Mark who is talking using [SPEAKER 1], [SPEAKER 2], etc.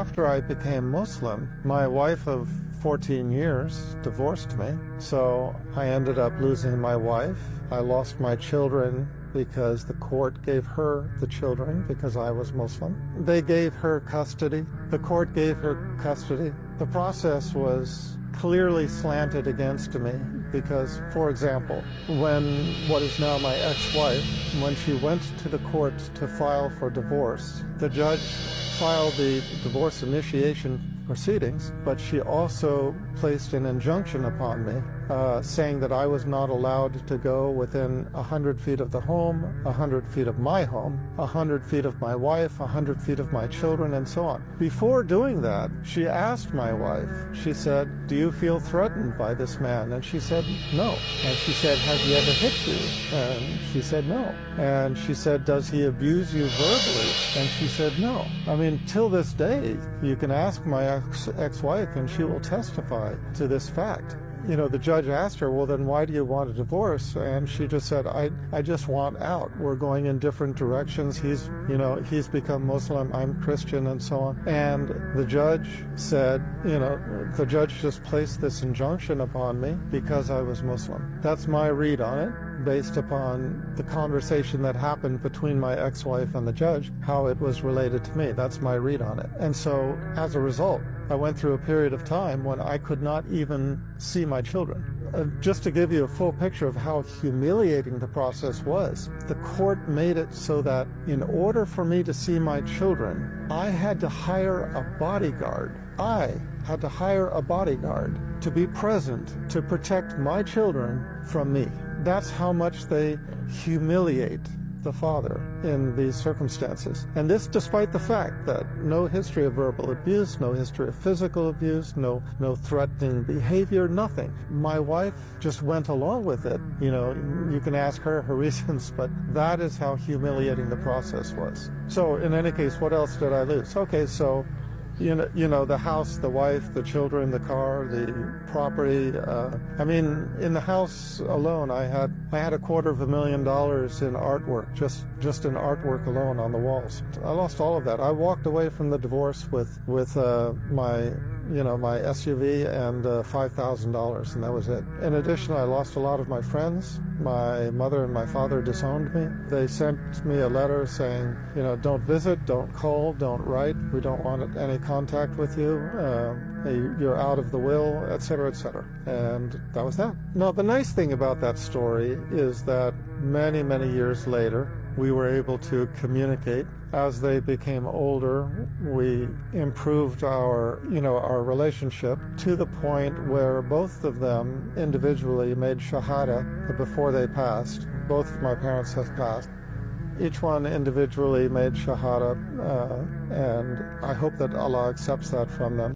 [SPEAKER 1] after I became Muslim, my wife of 14 years divorced me. So I ended up losing my wife. I lost my children because the court gave her the children because I was Muslim. They gave her custody. The court gave her custody. The process was clearly slanted against me because, for example, when what is now my ex-wife, when she went to the court to file for divorce, the judge filed the divorce initiation proceedings, but she also placed an injunction upon me saying that I was not allowed to go within 100 feet of the home, 100 feet of my home, 100 feet of my wife, 100 feet of my children, and so on. Before doing that, she asked my wife, she said, "Do you feel threatened by this man?" And she said, "No." And she said, "Has he ever hit you?" And she said, "No." And she said, "Does he abuse you verbally?" And she said, "No." I mean, till this day, you can ask my ex-wife and she will testify to this fact. You know, the judge asked her, "Well, then why do you want a divorce?" And she just said, I just want out. We're going in different directions. He's become Muslim, I'm Christian, and so on. And the judge said, the judge just placed this injunction upon me because I was Muslim. That's my read on it, based upon the conversation that happened between my ex-wife and the judge, how it was related to me. That's my read on it. And so, as a result, I went through a period of time when I could not even see my children. Just to give you a full picture of how humiliating the process was, the court made it so that in order for me to see my children, I had to hire a bodyguard. I had to hire a bodyguard to be present to protect my children from me. That's how much they humiliate the father in these circumstances. And this despite the fact that no history of verbal abuse, no history of physical abuse, no threatening behavior, nothing. My wife just went along with it. You can ask her reasons, but that is how humiliating the process was. So in any case, what else did I lose? Okay, so the house, the wife, the children, the car, the property. In the house alone, I had $250,000 in artwork, just in artwork alone on the walls. I lost all of that. I walked away from the divorce with my SUV and $5,000, and that was it. In addition, I lost a lot of my friends. My mother and my father disowned me. They sent me a letter saying, don't visit, don't call, don't write. We don't want any contact with you. You're out of the will, etc., etc. And that was that. Now, the nice thing about that story is that many, many years later, we were able to communicate. As they became older, we improved our relationship to the point where both of them individually made shahada before they passed. Both of my parents have passed. Each one individually made shahada, and I hope that Allah accepts that from them.